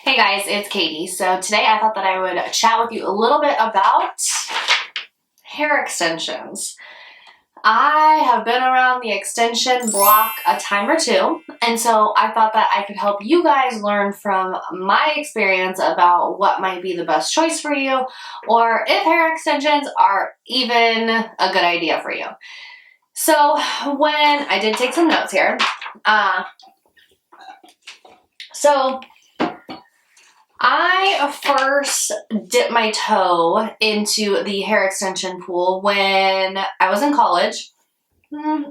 Hey guys, it's Katie. So today I thought that I would chat with you a little bit about hair extensions. I have been around the extension block a time or two, and so I thought that I could help you guys learn from my experience about what might be the best choice for you, or if hair extensions are even a good idea for you. So when I did take some notes here, I first dipped my toe into the hair extension pool when I was in college, maybe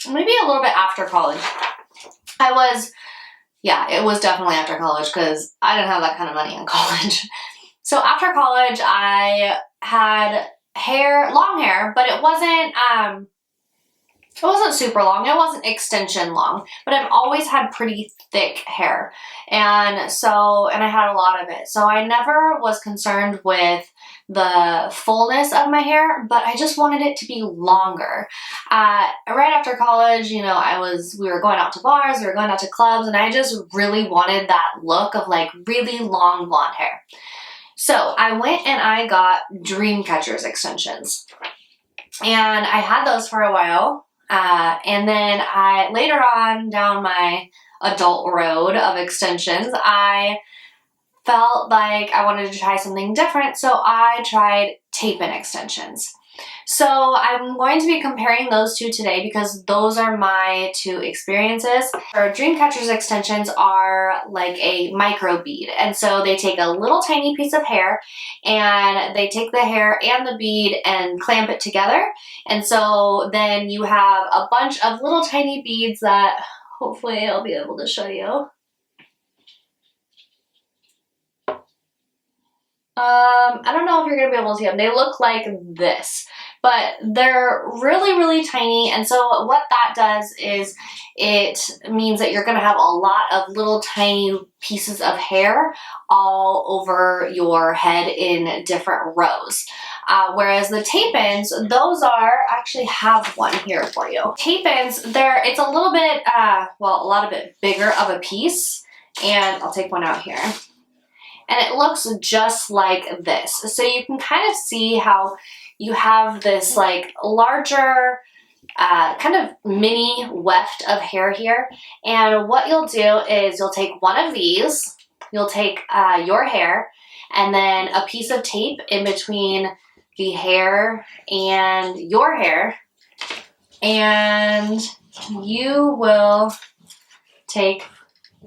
a little bit after college. It was definitely after college because I didn't have that kind of money in college. So after college, I had long hair, but it wasn't super long. It wasn't extension long, but I've always had pretty thick hair. And I had a lot of it. So I never was concerned with the fullness of my hair, but I just wanted it to be longer. Right after college, we were going out to bars, we were going out to clubs, and I just really wanted that look of like really long blonde hair. So I went and I got Dreamcatchers extensions. And I had those for a while. And then later on down my adult road of extensions, I felt like I wanted to try something different, so I tried tape-in extensions. So I'm going to be comparing those two today because those are my two experiences. Our Dreamcatchers extensions are like a micro bead, and so they take a little tiny piece of hair and they take the hair and the bead and clamp it together, and so then you have a bunch of little tiny beads that hopefully I'll be able to show you. I don't know if you're going to be able to see them. They look like this, but they're really, really tiny. And so what that does is it means that you're going to have a lot of little tiny pieces of hair all over your head in different rows. Whereas the tape-ins, those actually have one here for you. Tape-ins, it's a little bit, a lot of bit bigger of a piece. And I'll take one out here. And it looks just like this. So you can kind of see how you have this like larger kind of mini weft of hair here. And what you'll do is you'll take one of these, you'll take your hair, and then a piece of tape in between the hair and your hair. And you will take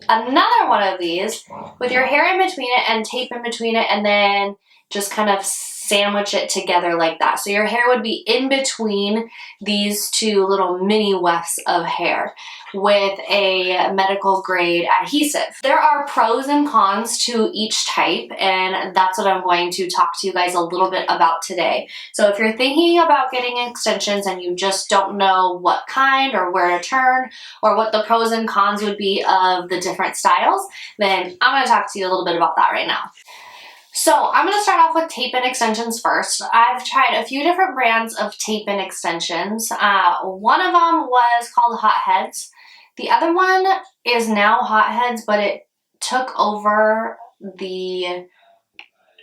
another one of these with your hair in between it and tape in between it, and then just kind of sandwich it together like that. So your hair would be in between these two little mini wefts of hair with a medical grade adhesive. There are pros and cons to each type, and that's what I'm going to talk to you guys a little bit about today. So if you're thinking about getting extensions and you just don't know what kind or where to turn or what the pros and cons would be of the different styles, then I'm going to talk to you a little bit about that right now. So I'm going to start off with tape-in extensions first. I've tried a few different brands of tape-in extensions. One of them was called Hot Heads. The other one is now Hot Heads, but it took over the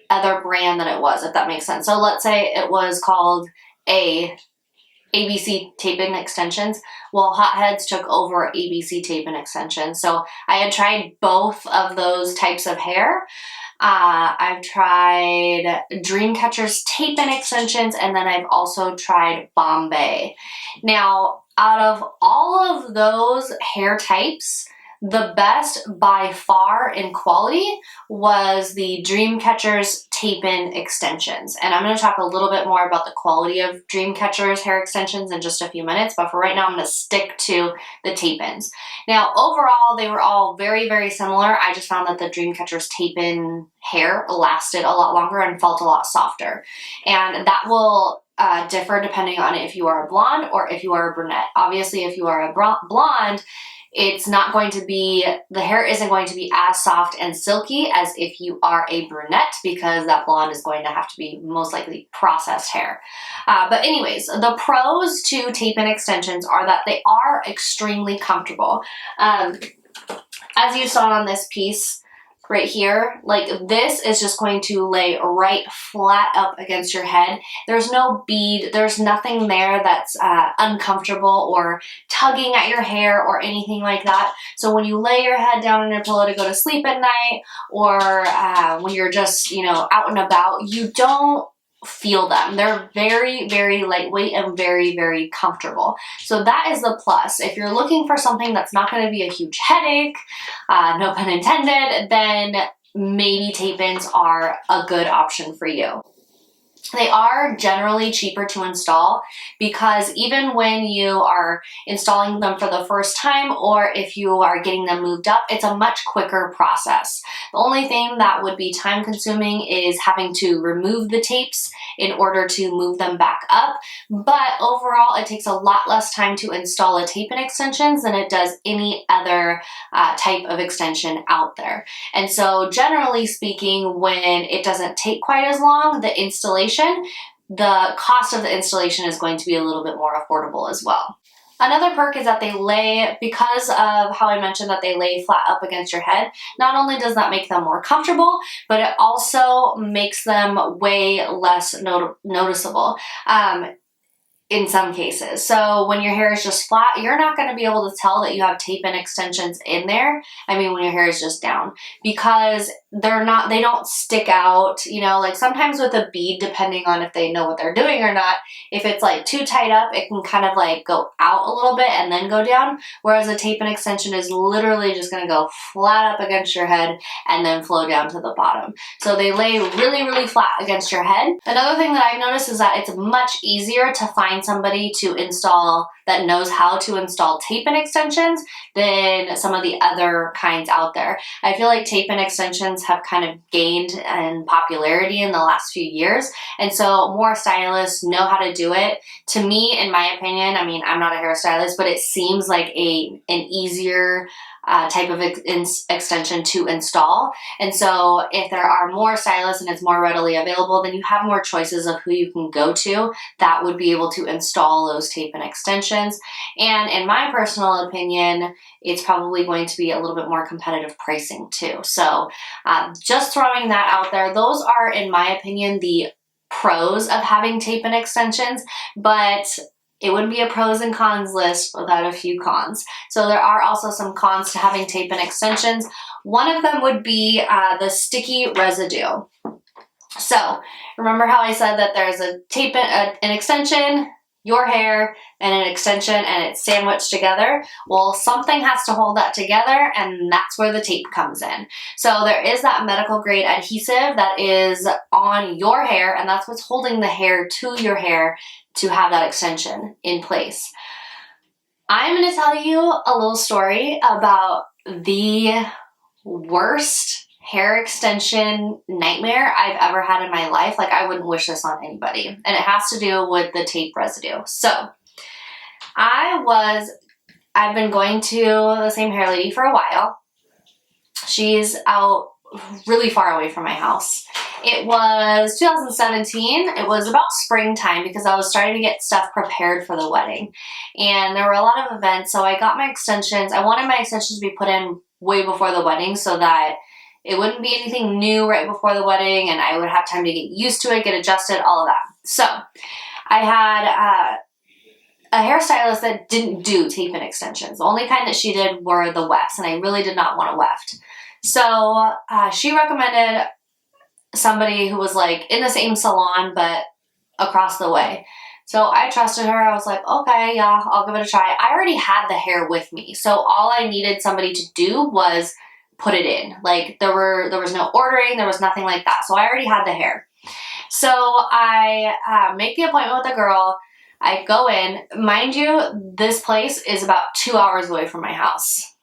other brand that it was, if that makes sense. So let's say it was called ABC tape-in extensions. Well, Hot Heads took over ABC tape-in extensions. So I had tried both of those types of hair. I've tried Dreamcatchers tape-in extensions, and then I've also tried Bombay. Now, out of all of those hair types, the best by far in quality was the Dreamcatchers tape-in extensions. And I'm going to talk a little bit more about the quality of Dreamcatchers hair extensions in just a few minutes, but for right now I'm going to stick to the tape-ins. Now overall they were all very, very similar. I just found that the Dreamcatchers tape-in hair lasted a lot longer and felt a lot softer. And that will differ depending on if you are a blonde or if you are a brunette. Obviously if you are a blonde, it's not going to be, the hair isn't going to be as soft and silky as if you are a brunette, because that blonde is going to have to be most likely processed hair. But anyways, the pros to tape-in extensions are that they are extremely comfortable. As you saw on this piece, right here, like this is just going to lay right flat up against your head. There's no bead, there's nothing there that's uncomfortable or tugging at your hair or anything like that. So when you lay your head down on your pillow to go to sleep at night, or when you're just, you know, out and about, you don't feel them. They're very, very lightweight and very, very comfortable. So that is the plus. If you're looking for something that's not going to be a huge headache, no pun intended, then maybe tape-ins are a good option for you. They are generally cheaper to install because even when you are installing them for the first time, or if you are getting them moved up, it's a much quicker process. The only thing that would be time consuming is having to remove the tapes in order to move them back up. But overall, it takes a lot less time to install a tape-in extensions than it does any other type of extension out there. And so generally speaking, when it doesn't take quite as long, the cost of the installation is going to be a little bit more affordable as well. Another perk is that they lay, because of how I mentioned that they lay flat up against your head, not only does that make them more comfortable, but it also makes them way less noticeable. In some cases. So when your hair is just flat, you're not going to be able to tell that you have tape-in extensions in there. I mean, when your hair is just down, because they don't stick out, you know, like sometimes with a bead, depending on if they know what they're doing or not, if it's like too tight up, it can kind of like go out a little bit and then go down. Whereas a tape-in extension is literally just going to go flat up against your head and then flow down to the bottom. So they lay really, really flat against your head. Another thing that I've noticed is that it's much easier to find somebody to install that knows how to install tape-in extensions than some of the other kinds out there. I feel like tape-in extensions have kind of gained in popularity in the last few years, and so more stylists know how to do it. To me, in my opinion, I mean, I'm not a hairstylist, but it seems like an easier type of extension to install. And so if there are more stylists and it's more readily available, then you have more choices of who you can go to that would be able to install those tape-in extensions. And in my personal opinion, it's probably going to be a little bit more competitive pricing too. So just throwing that out there, those are, in my opinion, the pros of having tape-in extensions, but it wouldn't be a pros and cons list without a few cons. So there are also some cons to having tape-in extensions. One of them would be the sticky residue. So remember how I said that there's a an extension, your hair, and an extension, and it's sandwiched together? Well, something has to hold that together, and that's where the tape comes in. So there is that medical grade adhesive that is on your hair, and that's what's holding the hair to your hair to have that extension in place. I'm going to tell you a little story about the worst hair extension nightmare I've ever had in my life. Like, I wouldn't wish this on anybody. And it has to do with the tape residue. So I've been going to the same hair lady for a while. She's out really far away from my house. It was 2017. It was about springtime because I was starting to get stuff prepared for the wedding. And there were a lot of events, so I got my extensions. I wanted my extensions to be put in way before the wedding so that it wouldn't be anything new right before the wedding, and I would have time to get used to it, get adjusted, all of that. So I had a hairstylist that didn't do tape-in extensions. The only kind that she did were the wefts, and I really did not want a weft. So she recommended somebody who was like in the same salon but across the way. So I trusted her. I was like, okay, yeah, I'll give it a try. I already had the hair with me, so all I needed somebody to do was put it in. Like, there was no ordering, there was nothing like that. So I already had the hair. So I make the appointment with the girl. I go in. Mind you, this place is about 2 hours away from my house.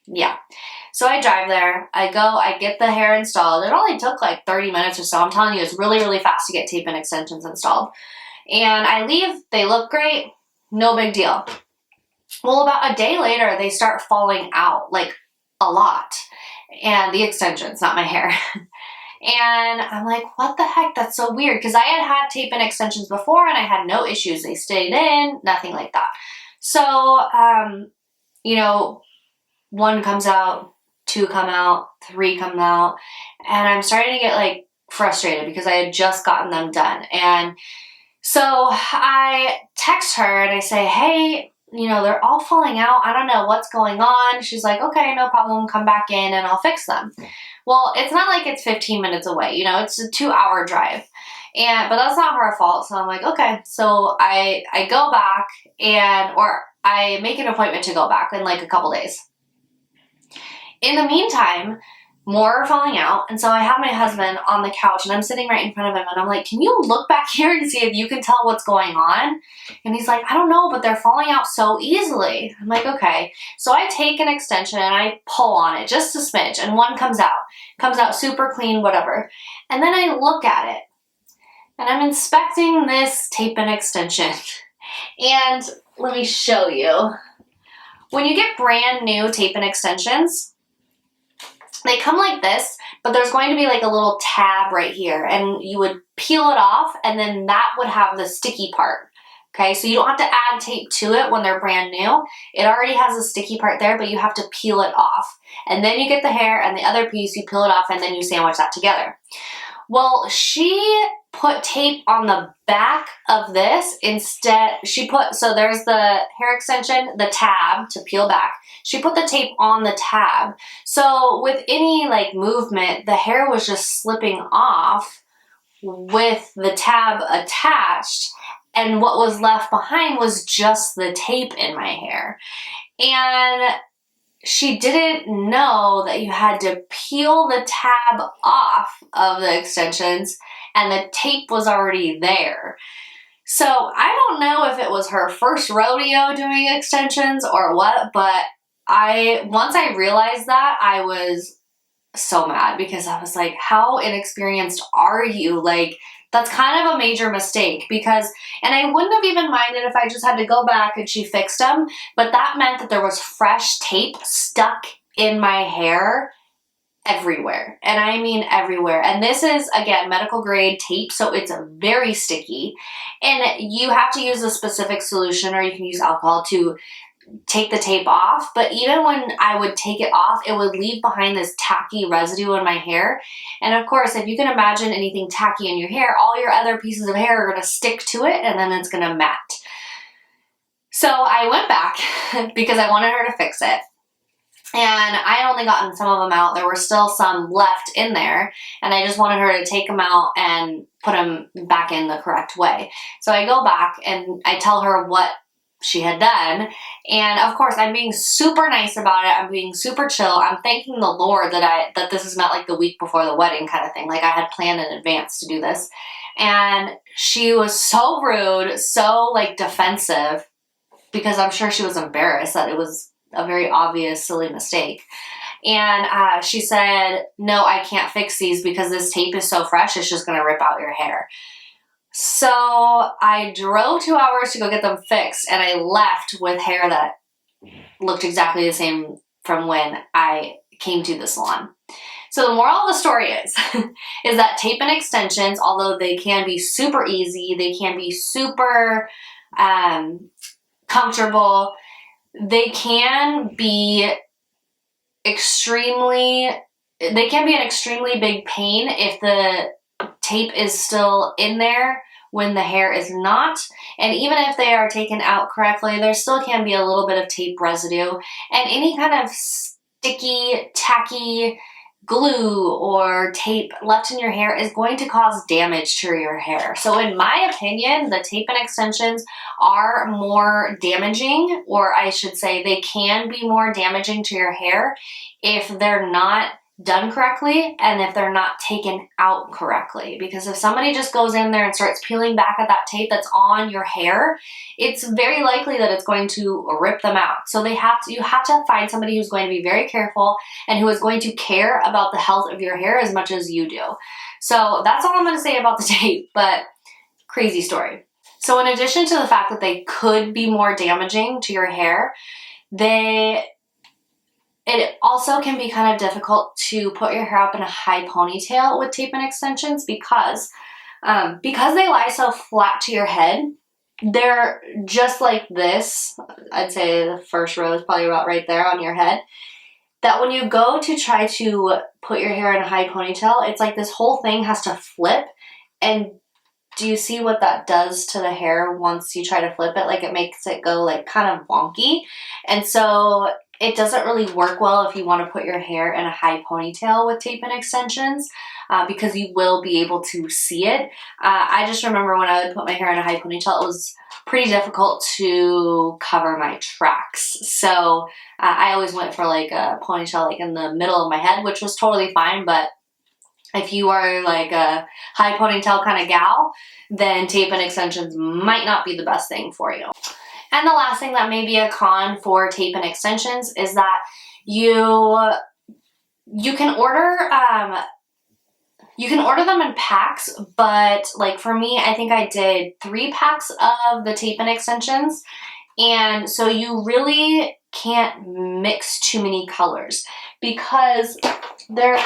Yeah. So I drive there, I go, I get the hair installed. It only took like 30 minutes or so. I'm telling you, it's really, really fast to get tape-in extensions installed. And I leave, they look great, no big deal. Well, about a day later, they start falling out, like a lot. And the extensions, not my hair. And I'm like, what the heck? That's so weird. Because I had tape-in extensions before and I had no issues. They stayed in, nothing like that. So, you know, one comes out, 2 come out, 3 come out, and I'm starting to get like frustrated because I had just gotten them done. And so I text her and I say, hey, you know, they're all falling out. I don't know what's going on. She's like, okay, no problem. Come back in and I'll fix them. Well, it's not like it's 15 minutes away. You know, it's a 2-hour drive. But that's not her fault. So I'm like, okay. So I go back or I make an appointment to go back in like a couple days. In the meantime, more are falling out. And so I have my husband on the couch and I'm sitting right in front of him and I'm like, can you look back here and see if you can tell what's going on? And he's like, I don't know, but they're falling out so easily. I'm like, okay. So I take an extension and I pull on it just a smidge and one comes out super clean, whatever. And then I look at it and I'm inspecting this tape-in extension. And let me show you. When you get brand new tape-in extensions, they come like this, but there's going to be like a little tab right here and you would peel it off and then that would have the sticky part. Okay, so you don't have to add tape to it when they're brand new. It already has a sticky part there, but you have to peel it off. And then you get the hair and the other piece, you peel it off and then you sandwich that together. Well, she put tape on the back of this instead. So there's the hair extension, the tab to peel back. She put the tape on the tab. So with any like movement, the hair was just slipping off with the tab attached. And what was left behind was just the tape in my hair. And she didn't know that you had to peel the tab off of the extensions and the tape was already there. So I don't know if it was her first rodeo doing extensions or what, but once I realized that, I was so mad because I was like, how inexperienced are you? Like, that's kind of a major mistake and I wouldn't have even minded if I just had to go back and she fixed them, but that meant that there was fresh tape stuck in my hair everywhere. And I mean everywhere. And this is, again, medical grade tape, so it's very sticky. And you have to use a specific solution or you can use alcohol to take the tape off, but even when I would take it off, it would leave behind this tacky residue in my hair. And of course, if you can imagine anything tacky in your hair, all your other pieces of hair are going to stick to it and then it's going to mat. So I went back because I wanted her to fix it. And I had only gotten some of them out. There were still some left in there. And I just wanted her to take them out and put them back in the correct way. So I go back and I tell her what she had done. And of course, I'm being super nice about it. I'm being super chill. I'm thanking the Lord that this is not like the week before the wedding kind of thing. Like I had planned in advance to do this. And she was so rude, so like defensive, because I'm sure she was embarrassed that it was a very obvious, silly mistake. And she said, no, I can't fix these because this tape is so fresh, it's just going to rip out your hair. So I drove 2 hours to go get them fixed, and I left with hair that looked exactly the same from when I came to the salon. So the moral of the story is that tape-in extensions, although they can be super easy, they can be super comfortable, they can be an extremely big pain if the tape is still in there when the hair is not. And even if they are taken out correctly, there still can be a little bit of tape residue. And any kind of sticky, tacky glue or tape left in your hair is going to cause damage to your hair. So in my opinion, the tape-in extensions are more damaging, or I should say they can be more damaging to your hair if they're not done correctly and if they're not taken out correctly. Because if somebody just goes in there and starts peeling back at that tape that's on your hair, it's very likely that it's going to rip them out. So you have to find somebody who's going to be very careful and who is going to care about the health of your hair as much as you do. So that's all I'm going to say about the tape, but crazy story. So in addition to the fact that they could be more damaging to your hair, it also can be kind of difficult to put your hair up in a high ponytail with tape-in extensions because they lie so flat to your head. They're just like this. I'd say the first row is probably about right there on your head. that when you go to try to put your hair in a high ponytail, it's like this whole thing has to flip. And do you see what that does to the hair once you try to flip it? Like it makes it go like kind of wonky. And so it doesn't really work well if you want to put your hair in a high ponytail with tape-in extensions because you will be able to see it. I just remember when I would put my hair in a high ponytail, it was pretty difficult to cover my tracks. So I always went for like a ponytail like in the middle of my head, which was totally fine. But if you are like a high ponytail kind of gal, then tape-in extensions might not be the best thing for you. And the last thing that may be a con for tape-in extensions is that you can order them in packs, but like for me, I think I did 3 packs of the tape-in extensions, and so you really can't mix too many colors because they're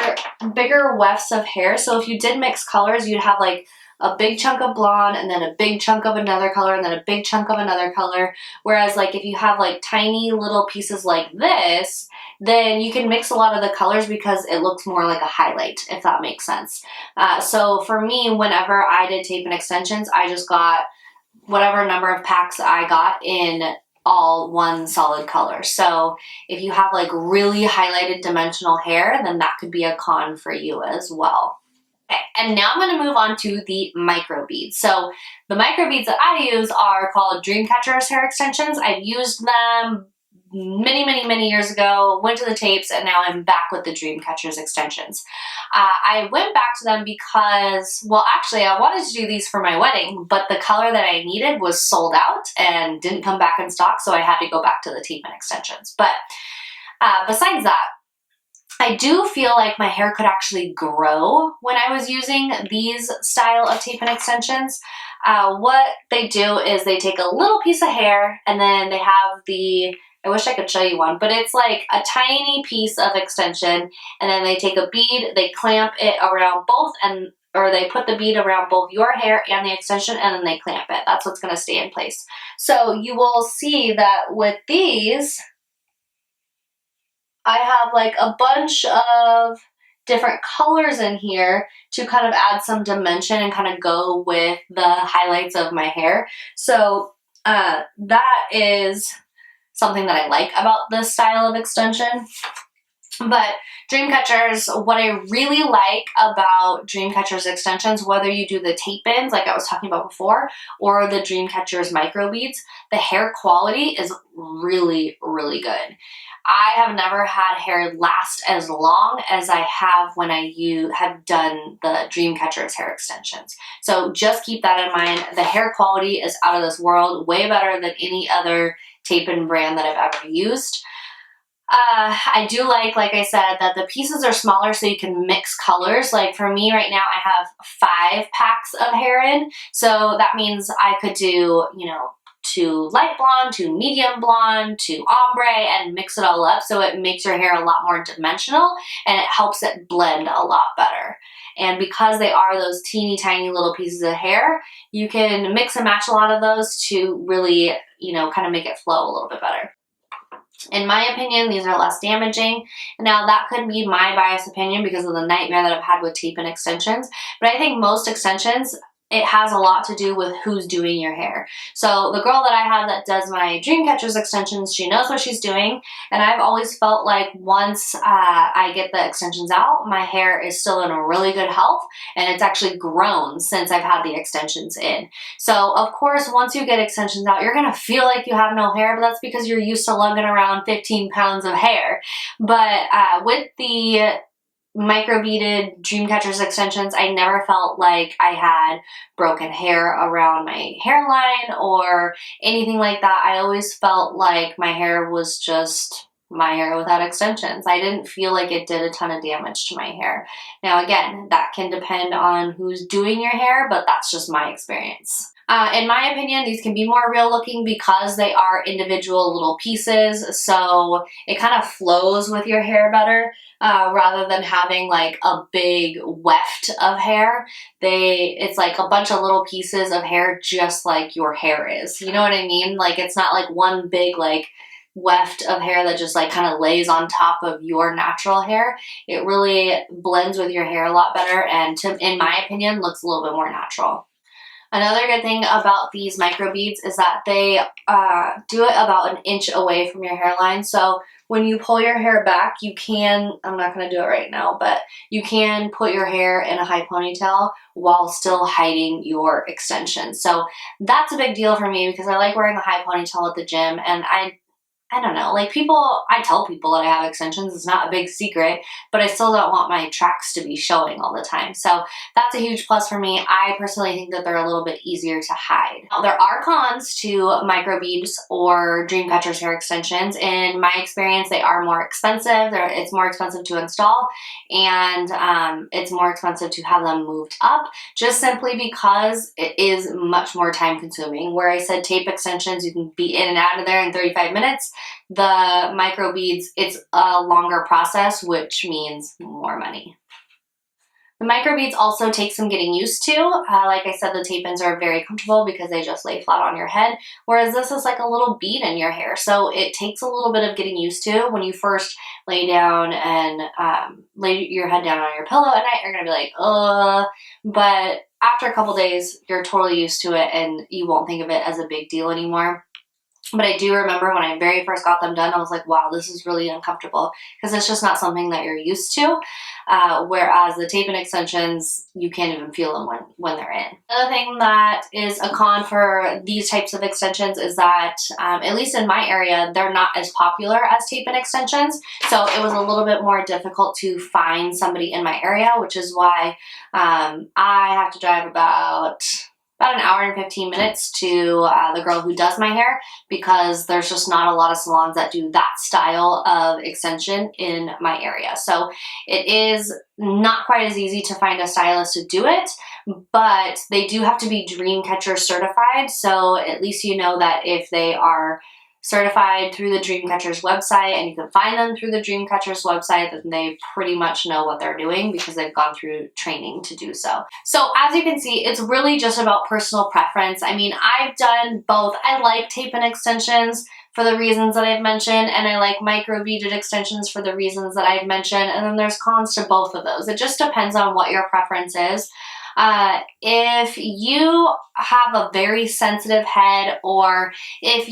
bigger wefts of hair. So if you did mix colors, you'd have like a big chunk of blonde and then a big chunk of another color and then a big chunk of another color. Whereas like if you have like tiny little pieces like this, then you can mix a lot of the colors because it looks more like a highlight, if that makes sense. So for me, whenever I did tape-in extensions, I just got whatever number of packs I got in all one solid color. So if you have like really highlighted dimensional hair, then that could be a con for you as well. Okay, and now I'm going to move on to the microbeads. So the microbeads that I use are called Dreamcatchers Hair Extensions. I've used them many years ago, went to the tapes, and now I'm back with the Dreamcatchers extensions. I went back to them because, well, actually I wanted to do these for my wedding, but the color that I needed was sold out and didn't come back in stock, so I had to go back to the tape-in extensions. But besides that, I do feel like my hair could actually grow when I was using these style of tape-in extensions. What they do is they take a little piece of hair and then they have I wish I could show you one, but it's like a tiny piece of extension, and then they take a bead, they clamp it around both, or they put the bead around both your hair and the extension, and then they clamp it. That's what's going to stay in place. So you will see that with these, I have like a bunch of different colors in here to kind of add some dimension and kind of go with the highlights of my hair. So that is something that I like about this style of extension. But Dreamcatchers, what I really like about Dreamcatchers extensions, whether you do the tape-ins like I was talking about before, or the Dreamcatchers microbeads, the hair quality is really good. I have never had hair last as long as I have when I have done the Dreamcatchers hair extensions. So just keep that in mind. The hair quality is out of this world, way better than any other tape-in brand that I've ever used. I do like I said, that the pieces are smaller so you can mix colors. Like for me right now, I have 5 packs of hair in. So that means I could do, 2 light blonde, 2 medium blonde, 2 ombre, and mix it all up. So it makes your hair a lot more dimensional and it helps it blend a lot better. And because they are those teeny tiny little pieces of hair, you can mix and match a lot of those to really, kind of make it flow a little bit better. In my opinion, these are less damaging. Now, that could be my biased opinion because of the nightmare that I've had with tape-in extensions, but I think most extensions, it has a lot to do with who's doing your hair. So the girl that I have that does my Dreamcatchers extensions, she knows what she's doing, and I've always felt like once I get the extensions out, my hair is still in a really good health, and it's actually grown since I've had the extensions in. So of course, once you get extensions out, you're gonna feel like you have no hair, but that's because you're used to lugging around 15 pounds of hair. But with the microbeaded Dreamcatchers extensions, I never felt like I had broken hair around my hairline or anything like that. I always felt like my hair was just my hair without extensions. I didn't feel like it did a ton of damage to my hair. Now again, that can depend on who's doing your hair, but that's just my experience. In my opinion, these can be more real looking because they are individual little pieces, so it kind of flows with your hair better rather than having like a big weft of hair. It's like a bunch of little pieces of hair just like your hair is. You know what I mean? Like it's not like one big like weft of hair that just like kind of lays on top of your natural hair. It really blends with your hair a lot better, and in my opinion, looks a little bit more natural. Another good thing about these microbeads is that they do it about an inch away from your hairline. So when you pull your hair back, you can, I'm not going to do it right now, but you can put your hair in a high ponytail while still hiding your extensions. So that's a big deal for me because I like wearing a high ponytail at the gym, and I don't know, like I tell people that I have extensions, it's not a big secret, but I still don't want my tracks to be showing all the time. So that's a huge plus for me. I personally think that they're a little bit easier to hide. Now, there are cons to microbeads or Dreamcatchers hair extensions. In my experience, they are more expensive. It's more expensive to install, and it's more expensive to have them moved up, just simply because it is much more time consuming. Where I said tape extensions, you can be in and out of there in 35 minutes. The microbeads, it's a longer process, which means more money. The microbeads also take some getting used to. Like I said, the tape-ins are very comfortable because they just lay flat on your head, whereas this is like a little bead in your hair. So it takes a little bit of getting used to. When you first lay down and lay your head down on your pillow at night, you're gonna be like, ugh. But after a couple days, you're totally used to it and you won't think of it as a big deal anymore. But I do remember when I very first got them done, I was like, wow, this is really uncomfortable because it's just not something that you're used to. Whereas the tape and extensions, you can't even feel them when they're in. Another thing that is a con for these types of extensions is that, at least in my area, they're not as popular as tape and extensions. So it was a little bit more difficult to find somebody in my area, which is why I have to drive about an hour and 15 minutes to the girl who does my hair, because there's just not a lot of salons that do that style of extension in my area. So it is not quite as easy to find a stylist to do it, but they do have to be Dreamcatcher certified. So at least you know that if they are certified through the Dreamcatchers website and you can find them through the Dreamcatchers website, then they pretty much know what they're doing because they've gone through training to do so. So as you can see, it's really just about personal preference. I mean, I've done both. I like tape and extensions for the reasons that I've mentioned, and I like microbeaded extensions for the reasons that I've mentioned, and then there's cons to both of those. It just depends on what your preference is. If you have a very sensitive head, or if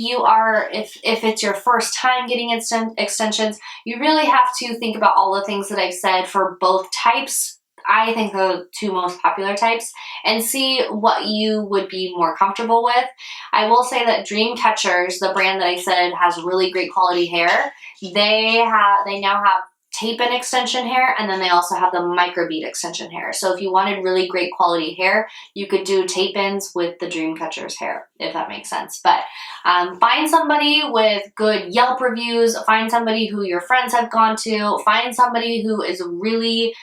it's your first time getting extensions, you really have to think about all the things that I've said for both types. I think the two most popular types, and see what you would be more comfortable with. I will say that Dreamcatchers, the brand that I said has really great quality hair, they now have tape and extension hair, and then they also have the microbead extension hair. So if you wanted really great quality hair, you could do tape-ins with the Dreamcatchers hair, if that makes sense. But find somebody with good Yelp reviews, find somebody who your friends have gone to, find somebody who is really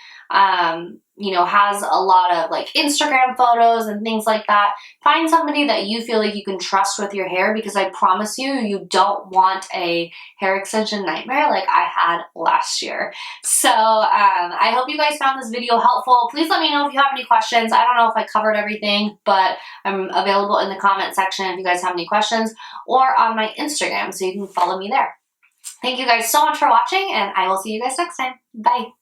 has a lot of like Instagram photos and things like that. Find somebody that you feel like you can trust with your hair, because I promise you, you don't want a hair extension nightmare like I had last year. So I hope you guys found this video helpful. Please let me know if you have any questions. I don't know if I covered everything, but I'm available in the comment section if you guys have any questions, or on my Instagram, so you can follow me there. Thank you guys so much for watching, and I will see you guys next time. Bye.